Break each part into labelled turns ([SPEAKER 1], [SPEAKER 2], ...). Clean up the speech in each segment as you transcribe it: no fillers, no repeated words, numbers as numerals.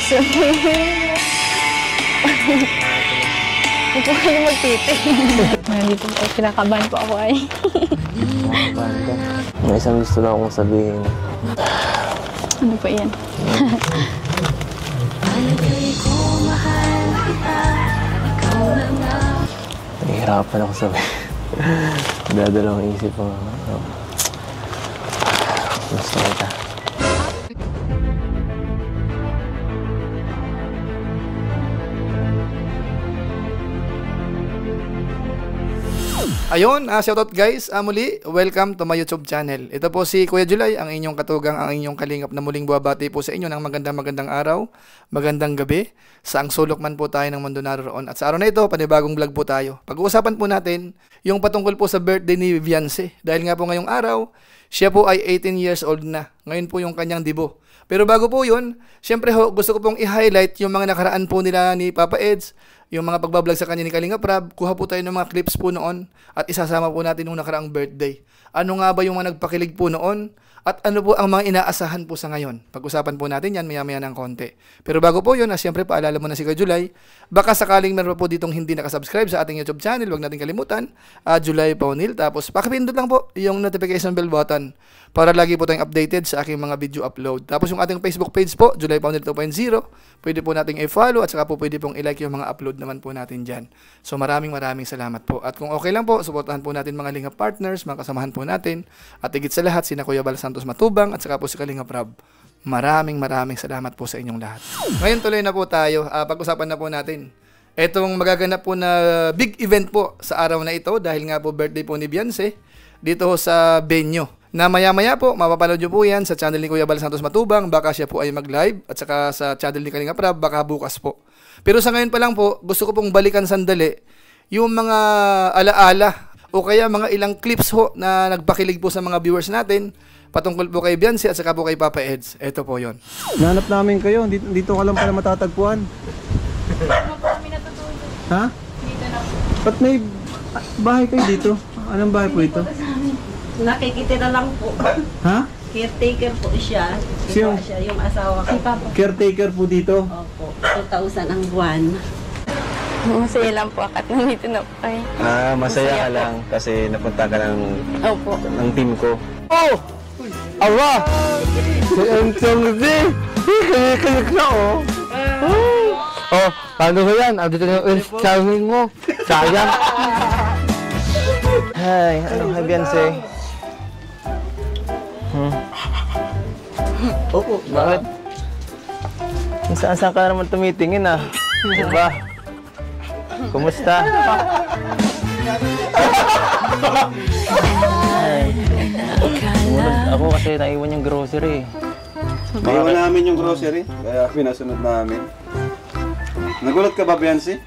[SPEAKER 1] Hindi po kayo magtiting. Nandito po, kinakabahan po ako ay.
[SPEAKER 2] Kinakabahan ka? May isang gusto lang akong sabihin.
[SPEAKER 1] Ano po yan?
[SPEAKER 2] Nahihirapan ako sabihin. Dadalawang isip ko. Gusto kita.
[SPEAKER 3] Ayun, shoutout guys, muli, welcome to my YouTube channel. Ito po si Kuya July, ang inyong katugang, ang inyong kalingap na muling buwabati po sa inyo ng magandang araw, magandang gabi, saang sulok man po tayo ng mundo naroon. At sa araw na ito, panibagong vlog po tayo. Pag-uusapan po natin yung patungkol po sa birthday ni Viviance. Dahil nga po ngayong araw, siya po ay 18 years old na. Ngayon po yung kanyang debut. Pero bago po yun, syempre ho, gusto ko pong i-highlight yung mga nakaraan po nila ni Papa Eds, yung mga pagbablog sa kanya ni Kalinga Prab. Kuha po tayo ng mga clips po noon at isasama po natin yung nakaraang birthday. Ano nga ba yung mga nagpakilig po noon? At ano po ang mga inaasahan po sa ngayon? Pag-usapan po natin yan maya-maya ng konti. Pero bago po yun, siyempre paalala mo na si Kuya July, baka sakaling meron po ditong hindi nakasubscribe sa ating YouTube channel, huwag natin kalimutan, July Paunil. Tapos pakipindot lang po yung notification bell button para lagi po tayong updated sa aking mga video upload. Tapos yung ating Facebook page po, July Paunil 2.0, pwede po nating i-follow at saka po pwede pong i-like yung mga upload naman po natin dyan. So maraming salamat po. At kung okay lang po, suportahan po natin mga Lingap partners, mga kasamahan po natin. At higit sa lahat, sina Kuya Bal Santos Matubang at saka po si Kalinga Prab. Maraming salamat po sa inyong lahat. Ngayon tuloy na po tayo. Pag-usapan na po natin itong magaganap po na big event po sa araw na ito dahil nga po birthday po ni Beyonce dito sa venue. Na maya-maya po, mapapanood nyo po yan sa channel ni Kuya Bal Santos Matubang. Baka siya po ay mag-live at saka sa channel ni Kalinga Prab, baka bukas po. Pero sa ngayon pa lang po, gusto ko pong balikan sandali yung mga alaala o kaya mga ilang clips ho na nagpakilig po sa mga viewers natin patungkol po kay Beyonce at saka po kay Papa Eds. Ito po yon.
[SPEAKER 4] Nahanap namin kayo. Dito ka lang pala matatagpuan.
[SPEAKER 1] Ano po kami natutulog?
[SPEAKER 4] Ha?
[SPEAKER 1] Dito na po.
[SPEAKER 4] Ba't may bahay kayo dito? Anong bahay po ito?
[SPEAKER 5] Nakikita na lang po.
[SPEAKER 4] Ha?
[SPEAKER 5] Caretaker po siya.
[SPEAKER 4] Sino?
[SPEAKER 5] Siya yung asawa ko.
[SPEAKER 1] Si Papa.
[SPEAKER 4] Caretaker po dito?
[SPEAKER 5] Opo. 2,000 ang buwan.
[SPEAKER 1] Masaya lang po akat nandito na po kayo.
[SPEAKER 4] Masaya ka lang kasi napunta ka
[SPEAKER 1] Opo.
[SPEAKER 4] ng team ko. Oh! Awa! Si Entong Z! Kaya-kaya na oh! Oh, paano ba yan? Andito na yung charming mo. Sayang.
[SPEAKER 2] Hi, anong Beyonce?
[SPEAKER 4] Opo.
[SPEAKER 2] Bakit? Kung saan ka naman tumitingin Diba? Kumusta? Hi. Ako kasi naiwan yung grocery.
[SPEAKER 4] Naiwan namin yung grocery, kaya pinasunod namin. Nagulat ka ba, Beyonce?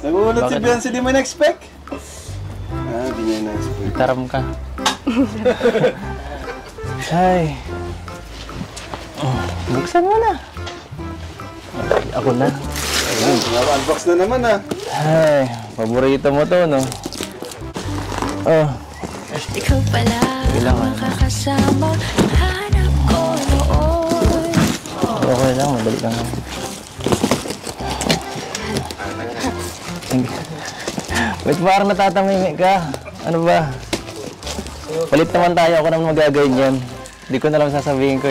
[SPEAKER 4] Nagulat si Beyonce, di mo na-expect? Di niya na-expect.
[SPEAKER 2] Taram ka. Hi. Buksan mo na. Ako na.
[SPEAKER 4] Unbox na naman
[SPEAKER 2] Hi. Paborito mo to, no? Oh.
[SPEAKER 6] Ikaw pala makakasama, hanap ko noon.
[SPEAKER 2] Okay lang, madali lang. Ba't parang natatamimi ka? Ano ba? Palit naman tayo, ako naman magagawin yan. Hindi ko na lang sasabihin ko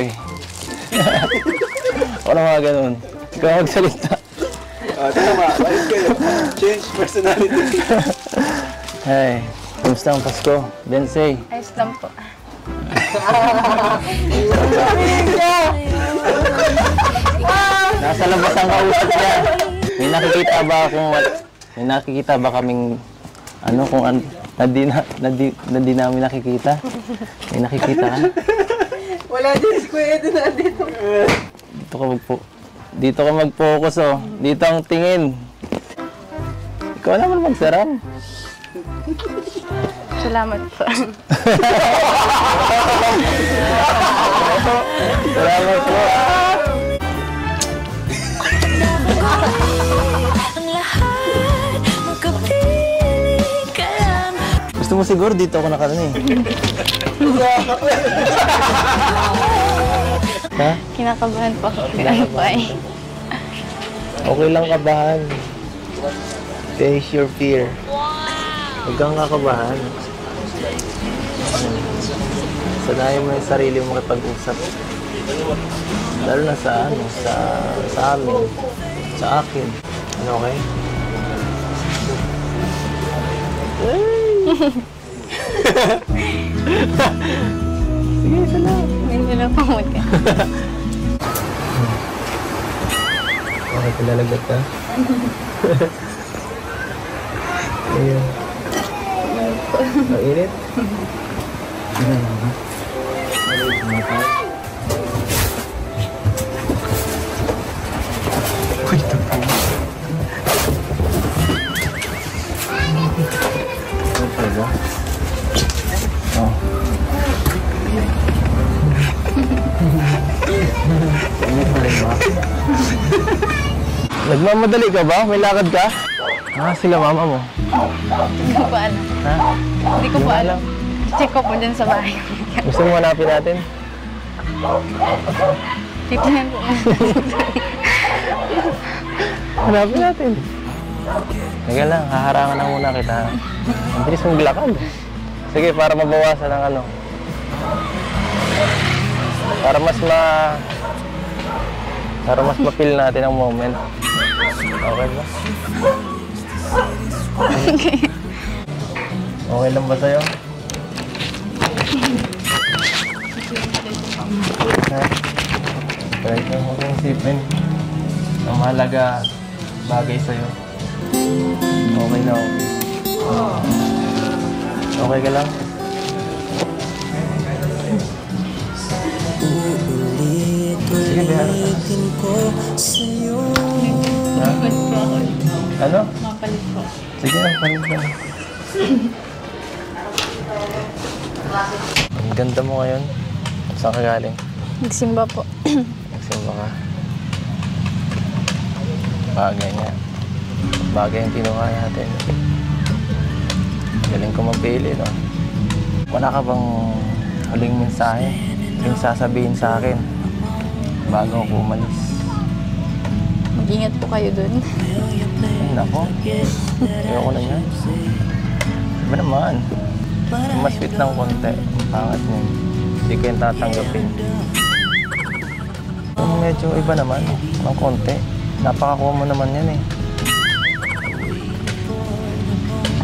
[SPEAKER 2] Ako na mga ganun. Ikaw magsalita.
[SPEAKER 4] Tama, ayos kayo. Change personality.
[SPEAKER 2] Hey, kumusta ang Pasko? Beyonce.
[SPEAKER 1] Ayos lang po.
[SPEAKER 2] Nasa labas ang kausap niya. May nakikita ba kaming kung hindi namin nakikita? May nakikita ka?
[SPEAKER 5] Wala din si Kuya Edo na dito.
[SPEAKER 2] Dito ka mag-focus Dito ang tingin. Ikaw naman magsarap.
[SPEAKER 1] Salamat po.
[SPEAKER 2] Salamat po.
[SPEAKER 6] Ang lahat, magkapili ka lang.
[SPEAKER 2] Gusto mo siguro dito ako nakarani. Ha?
[SPEAKER 1] Kinakabahan po ako. Ano pa eh.
[SPEAKER 2] Okay lang kabahan. Face your fear. Huwag kang kakabahan. Sanayin mo yung sarili mo makipag-usap. Lalo na sa ano, sa amin, sa akin. Ano, okay? Sige, isa lang.
[SPEAKER 1] Hindi na pamot ka.
[SPEAKER 2] Okay, kalalagat ka. Ayan. Ang init? Uy, tapo. Ano pala? Oh. Init na rin ba? Nagmamadali ka ba? May lakad ka? Sila mama mo.
[SPEAKER 1] Hindi ko pa alam.
[SPEAKER 2] Ha?
[SPEAKER 1] Hindi ko pa alam. Check ko po dyan sa bahay.
[SPEAKER 2] Gusto mo hanapin natin?
[SPEAKER 1] Titignan po.
[SPEAKER 2] Hanapin natin. Teka lang, haharangan na muna kita. Ang bilis mong lakad. Sige, para mabawasan ng ano. Para mas ma-feel natin ang moment. Okay ba? Okay lang ba sa'yo? Ha? Kahit na huwag kang isipin. Ang mahalaga, bagay sa'yo. Okay na okay. Okay ka lang? Sige, bihara ka.
[SPEAKER 1] Mapalit po ako.
[SPEAKER 2] Ano?
[SPEAKER 1] Mapalit po.
[SPEAKER 2] Sige, palit ka. Ang ganda mo ngayon. Saan ka galing?
[SPEAKER 1] Nagsimba po.
[SPEAKER 2] Nagsimba ka. Bagay nga. Bagay ang kinuha natin. Galing ko mapili, no? Wala ka bang huling mensahe? Yung sasabihin sa akin bago ako umalis?
[SPEAKER 1] Mag-ingat po kayo dun.
[SPEAKER 2] Ay, nako. Ayoko na yan. Iba naman. Mas sweet ng konti. Ang pangat niya. Hindi ko yung tatanggapin. Medyo iba naman. Ng konti. Napakakuha mo naman yan eh.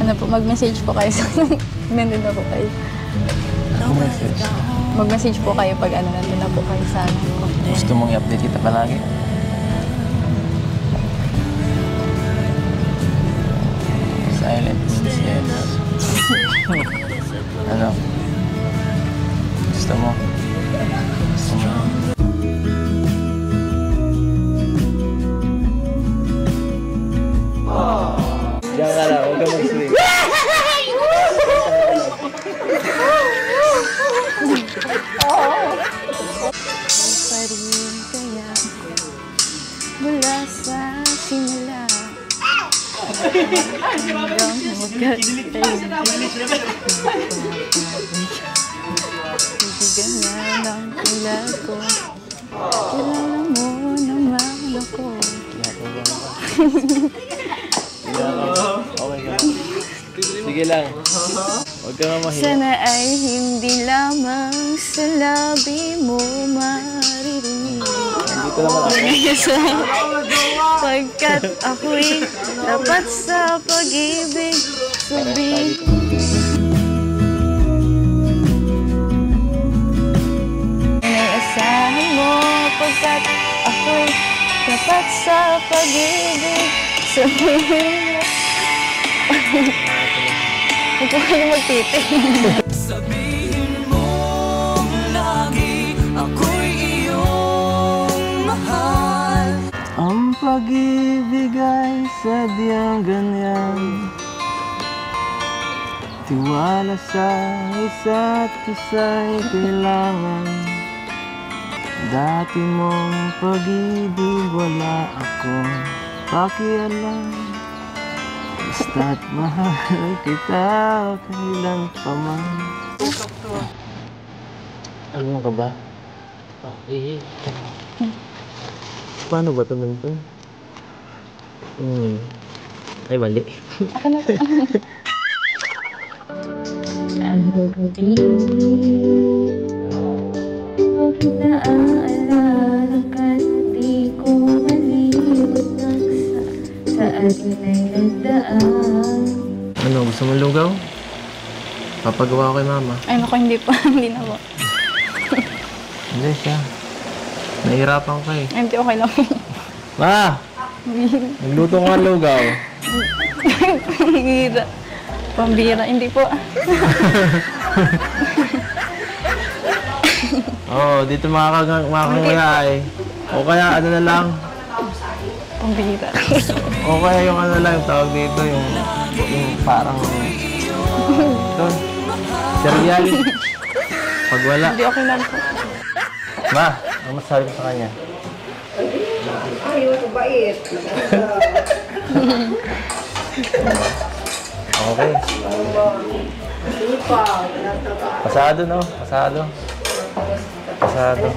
[SPEAKER 1] Ano po, mag-message po kayo sa nandun na po kayo.
[SPEAKER 2] Message.
[SPEAKER 1] Mag-message po kayo pag ano, nandun na po kayo sa ano.
[SPEAKER 2] Gusto mong i-update kita palagi? Silent means yes. Ano? Gusto mo? Gusto mo? Diyan ka lang, huwag ka mag-swing.
[SPEAKER 1] Pa rin kaya mula sa simula hanggang magkat kayo bibigyan na ng tula ko. Kilala mo naman ako.
[SPEAKER 2] Okay ka. Sige lang. Huwag ka nga mahiya.
[SPEAKER 1] Sana ay hindi lamang sa labi mo maririnig.
[SPEAKER 2] Dito naman ako.
[SPEAKER 1] Pagkat ako'y tapat sa pag-ibig. Sabihin inaasahan mo. Pagkat ako'y tapat sa pag-ibig. Sabihin mo. Huwag po kayo magtiti.
[SPEAKER 6] Sabihin mo lagi ako'y iyong mahal.
[SPEAKER 2] Ang pag-ibig ay sadyang ganyan. Tiwala sa isa't isa'y kailangan. Dati mong pag-ibig wala akong pakialam. Basta't mahal kita kailan pa man. Ano ka ba? Paano ba ito nito? Ay, mali.
[SPEAKER 1] Ako na po. Naalala ka't di ko malibot sa atin ay nagdaan.
[SPEAKER 2] Ano, gusto mo lugaw? Papagawa ko kay mama.
[SPEAKER 1] Ay, naku, hindi po. Hindi na po.
[SPEAKER 2] Hindi siya. Nahihirapan ka eh.
[SPEAKER 1] Ay, hindi, okay lang.
[SPEAKER 2] Ma! Nagluto ka ng lugaw.
[SPEAKER 1] Pambira. Pambira, hindi po.
[SPEAKER 2] Oo, dito makakangaya eh. O kaya ano na lang.
[SPEAKER 1] Pambira.
[SPEAKER 2] O kaya yung ano lang, tawag dito, yung parang... Ito. Cereal. Pag wala.
[SPEAKER 1] Hindi, okay lang po.
[SPEAKER 2] Ma, ano masasabi ko sa kanya?
[SPEAKER 5] Ayaw, bait.
[SPEAKER 2] Okay. Pasado, no? Pasado. Pasado.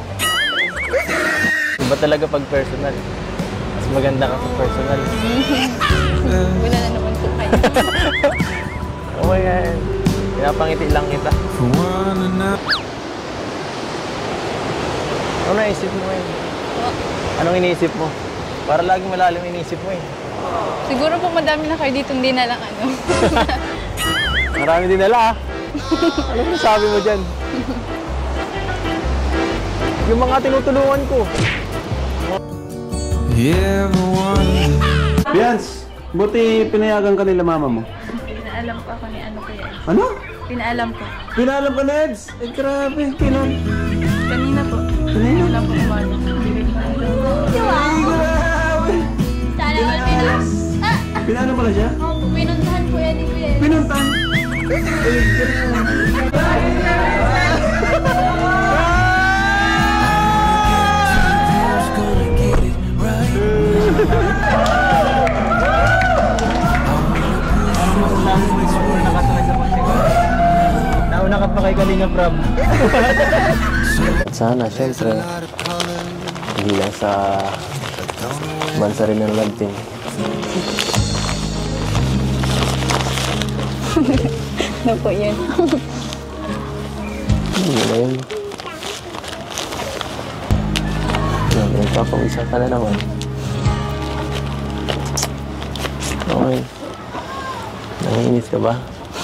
[SPEAKER 2] Iba talaga pag personal. Mas maganda ka sa personal.
[SPEAKER 1] Wala na naman po kayo.
[SPEAKER 2] Oh yan. Pinapangiti lang kita. Ano naisip mo ngayon? Anong iniisip mo? Para laging malalim iniisip mo eh.
[SPEAKER 1] Siguro po madami na kayo dito, hindi na lang ano.
[SPEAKER 2] Marami din nala ah. Ano sabi mo dyan? Yung mga tinutulungan ko.
[SPEAKER 7] Bians, buti pinayagan ka nila mama mo.
[SPEAKER 1] Pinaalam ko ako ni ano ko yan.
[SPEAKER 7] Ano?
[SPEAKER 1] Pinaalam ko.
[SPEAKER 7] Pinalam ka, Neds? Eh, grabe. Kailan?
[SPEAKER 1] Kanina po.
[SPEAKER 7] Kanina?
[SPEAKER 1] Wala po umaga.
[SPEAKER 7] Grabe.
[SPEAKER 1] Sana all pinas.
[SPEAKER 7] Pinalam pala siya?
[SPEAKER 1] Opo, pinuntahan po yan ni Kuya.
[SPEAKER 7] Pinuntan.
[SPEAKER 2] Nauna ka pa kay Kalinga Prab. Sana, syempre, hindi lang sa bansa rin ng love team.
[SPEAKER 1] Ano po yan?
[SPEAKER 2] Hindi na yun. Nagpapawisa ka na naman. Okay. Nangiinit ka ba?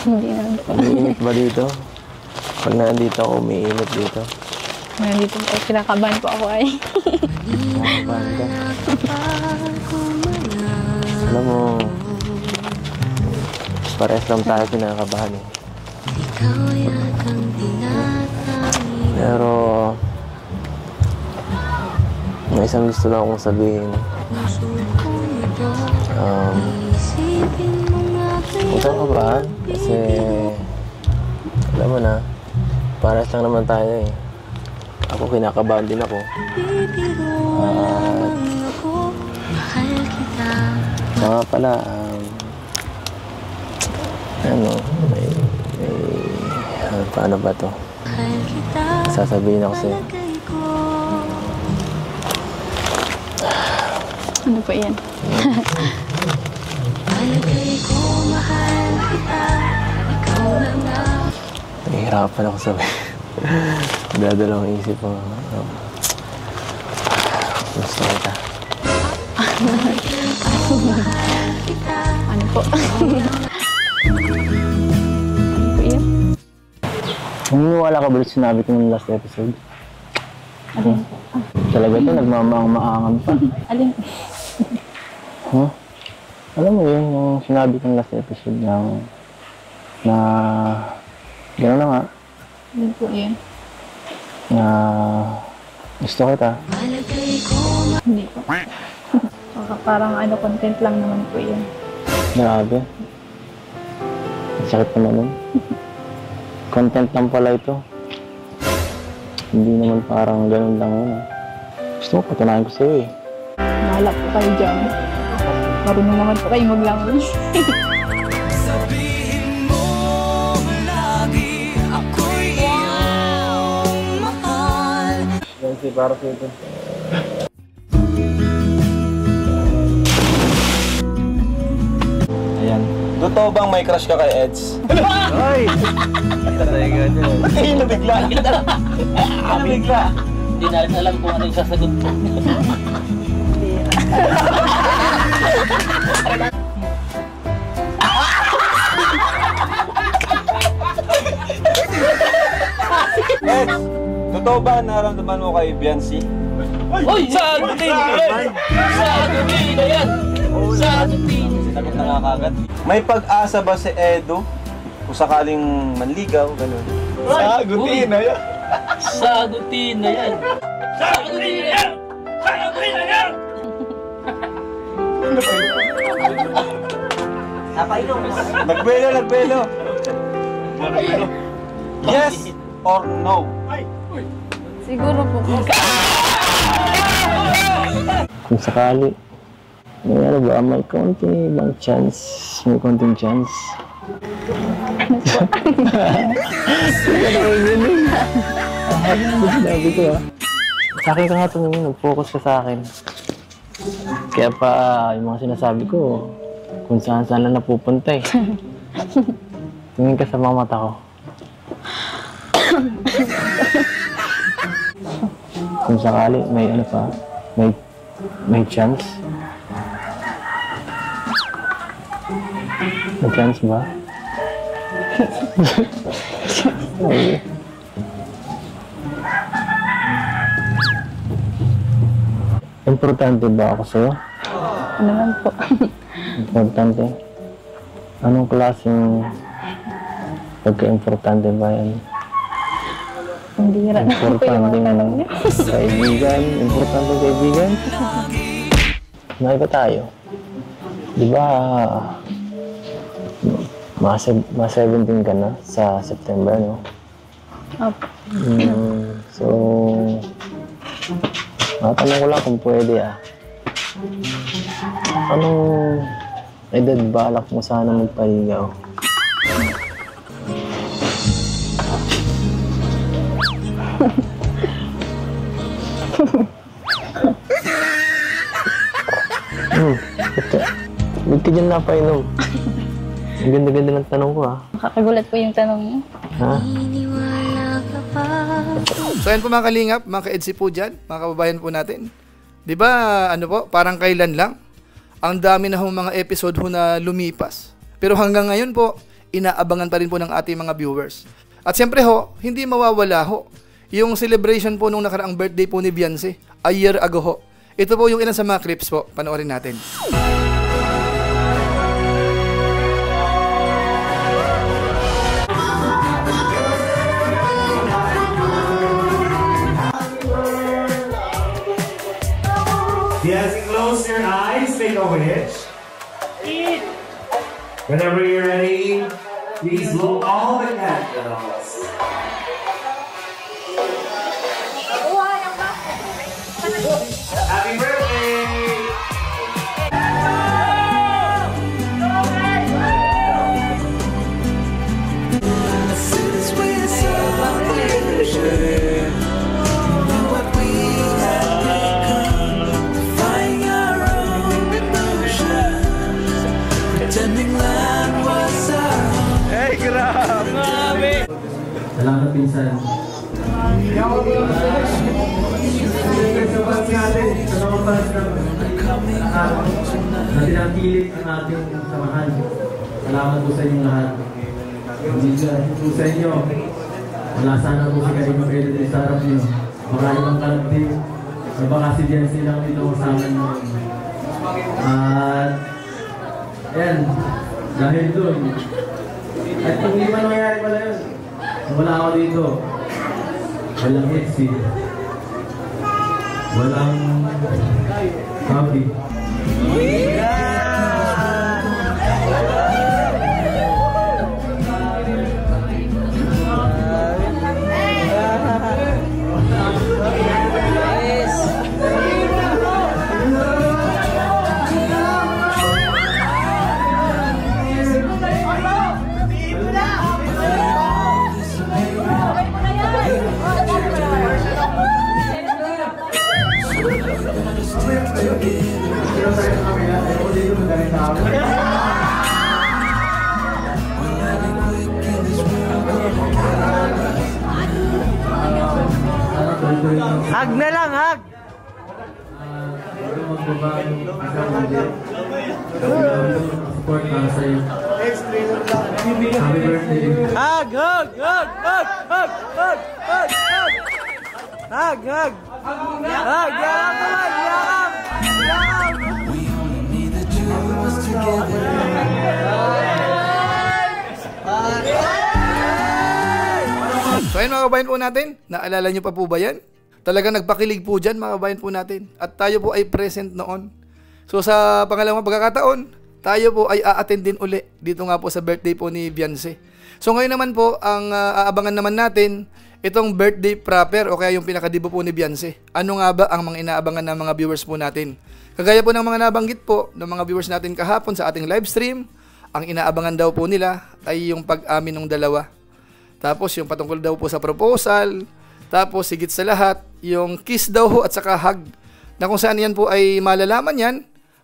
[SPEAKER 1] Hindi naman po.
[SPEAKER 2] Umiinit ba dito? Pag nandito ako, umiinit dito.
[SPEAKER 1] Nandito po, kinakabahan po ako ay.
[SPEAKER 2] Nakakabahan ka. Alam mo, parehas lang tayo pinakabahan eh. Pero, may isang gusto lang akong sabihin. Huwag kang kabahan kasi alam mo na, parehas lang naman tayo eh. Ako kinakabahan din ako. Saka pala, paano ba to? Sasabihin ako sa'yo.
[SPEAKER 1] Ano po yan?
[SPEAKER 2] Nahihirapan ako sabihin. Dadalawang isip ko. Gusto kita.
[SPEAKER 1] Ano po? Ano po yan?
[SPEAKER 2] Naniniwala ka ba ulit sinabi ko ng last episode?
[SPEAKER 1] Alin po?
[SPEAKER 2] Talaga ito, nagmamaang-maangan pa.
[SPEAKER 1] Alin?
[SPEAKER 2] Huh? Alam mo yun, yung sinabi ko ng last episode na gano'n na nga,
[SPEAKER 1] Alin po yan?
[SPEAKER 2] na gusto kita.
[SPEAKER 1] Hindi po. Baka parang ano, content lang naman po yan.
[SPEAKER 2] Grabe. Ang sakit naman nun. Content lang pala ito. Hindi naman parang gano'n lang yun. Gusto mo, patunayan ko sa'yo eh.
[SPEAKER 1] Mahalap po kayo dyan. Marunong naman po kayo maglangoy.
[SPEAKER 6] Sabihin mo lagi ako'y iyong mahal.
[SPEAKER 2] Yan si Beyonce para sa ito. Ayan. Totoo bang may crush ka kay Eds?
[SPEAKER 7] Ay!
[SPEAKER 2] Ay, nabigla. Nabigla.
[SPEAKER 8] Hindi na rin alam kung ano yung sasagot ko.
[SPEAKER 2] Eds, totoo ba naramdaman mo kay Beyonce?
[SPEAKER 8] Uy! Sagutin na yan! Sagutin na yan! Sagutin!
[SPEAKER 2] Sinagot na nga kagad. May pag-asa ba si Edo? Kung sakaling manligaw, gano'n.
[SPEAKER 8] Sagutin na yan! Sagutin na yan! Sagutin na yan! Sagutin na yan!
[SPEAKER 2] Nagbelo, nagbelo. Yes or no?
[SPEAKER 1] Siguro po.
[SPEAKER 2] Kung sakali, may ano ba, may konti bang chance? May konting chance? Sinabi ko sa akin ka nga tumingin, nag-focus ka sa akin. Kaya pa yung mga sinasabi ko, kung saan saan na napupunta eh. Tingin ka sa mga mata ko. Kung sakali, may ano pa, may chance. May chance ba? Ay. Importante ba ako sa'yo?
[SPEAKER 1] Ano naman po?
[SPEAKER 2] Importante? Anong klaseng pagka-importante ba yan?
[SPEAKER 1] Hindi rin po yung mga tanong niya.
[SPEAKER 2] Kaibigan, importante kaibigan. May ba tayo? Di ba, mga 17 ka na sa September, no?
[SPEAKER 1] Opo.
[SPEAKER 2] So, matanong ko lang kung pwede Anong edad balak mo sana magpaligaw? Ba't ka dyan napainom? Ang ganda-ganda ng tanong ko
[SPEAKER 1] Nakakagulat po yung tanong niyo.
[SPEAKER 2] Ha?
[SPEAKER 3] So ayan po mga kalingap, mga ka-EDC po dyan, mga kababayan po natin. Di ba, ano po, parang kailan lang, ang dami na mga episode na lumipas. Pero hanggang ngayon po, inaabangan pa rin po ng ating mga viewers. At siyempre hindi mawawala yung celebration po nung nakaraang birthday po ni Beyonce, a year ago Ito po yung ilan sa mga clips po, panoorin natin.
[SPEAKER 9] Yes, close your eyes, make a wish. Whenever you're ready, please blow all the candles. Happy birthday!
[SPEAKER 7] Salamat pinsan. Natinatilit ang ating samahan. Salamat po sa inyong lahat. Hindi po sa inyo. Wala sana po si Karima Pedro sa harap nyo. Marami pang kalagting. Baka si Beyonce lang dito kasama nyo. At yan, dahil doon. At kung hindi man nangyari pala yun, wala ako dito. Walang Etsy. Walang coffee.
[SPEAKER 4] Hug na lang, hug!
[SPEAKER 7] Huwag magbabago isang ulit. Support para sa'yo. Happy birthday.
[SPEAKER 4] Hug, hug, hug, hug, hug, hug, hug, hug! Hug, hug! Hug, yakap naman, yakap! Yakap!
[SPEAKER 6] We only need the two of us together.
[SPEAKER 3] So ayun mga kabayan po natin, naalala nyo pa po ba yan? Talagang nagpakilig po dyan mga kabayan po natin. At tayo po ay present noon. So sa pangalawang pagkakataon, tayo po ay a-attend din uli dito nga po sa birthday po ni Beyonce. So ngayon naman po, ang aabangan naman natin, itong birthday proper o kaya yung pinakadibo po ni Beyonce. Ano nga ba ang mga inaabangan ng mga viewers po natin? Kagaya po ng mga nabanggit po ng mga viewers natin kahapon sa ating live stream, ang inaabangan daw po nila ay yung pag-amin ng dalawa. Tapos yung patungkol daw po sa proposal, tapos higit sa lahat, yung kiss daw ho at saka hug, na kung saan yan po ay malalaman yan,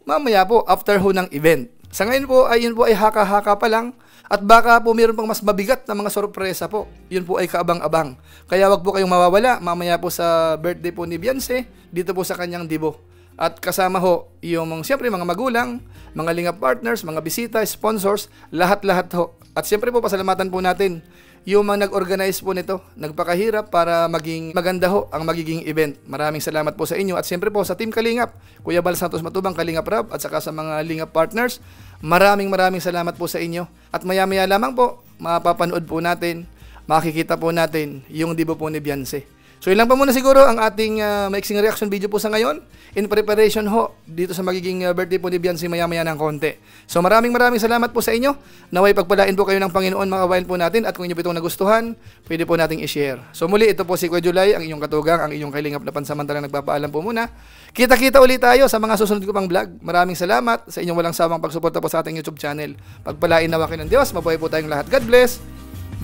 [SPEAKER 3] mamaya po after ho ng event. Sa ngayon po ay yun po ay haka-haka pa lang, at baka po mayroon pang mas mabigat na mga sorpresa po. Yun po ay kaabang-abang. Kaya wag po kayong mawawala mamaya po sa birthday po ni Beyonce, dito po sa kanyang dibo. At kasama ho yung siyempre mga magulang, mga lingap partners, mga bisita, sponsors, lahat-lahat ho. At siyempre po pasalamatan po natin yung mga nag-organize po nito, nagpakahirap para maging maganda ho ang magiging event. Maraming salamat po sa inyo at siyempre po sa Team Kalingap, Kuya Bal Santos Matubang, Kalingap Rab at saka sa mga lingap partners. Maraming salamat po sa inyo. At maya-maya lamang po, mapapanood po natin, makikita po natin yung dibo po ni Beyonce. So ilang pa muna siguro ang ating maiksing reaction video po sa ngayon in preparation ho dito sa magiging birthday po ni Beyonce maya-maya ng konti. So maraming salamat po sa inyo. Naway pagpalain po kayo ng Panginoon mga kabayan po natin at kung inyo po itong nagustuhan, pwede po nating i-share. So muli, ito po si Kuya Julay, ang inyong katugang, ang inyong kalingap na pansamantalang nagpapaalam po muna. Kita-kita ulit tayo sa mga susunod ko pang vlog. Maraming salamat sa inyong walang sawang pagsuporta po sa ating YouTube channel. Pagpalain nawa kayo ng Diyos, mabuhay po tayong lahat. God bless!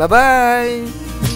[SPEAKER 3] Bye-bye!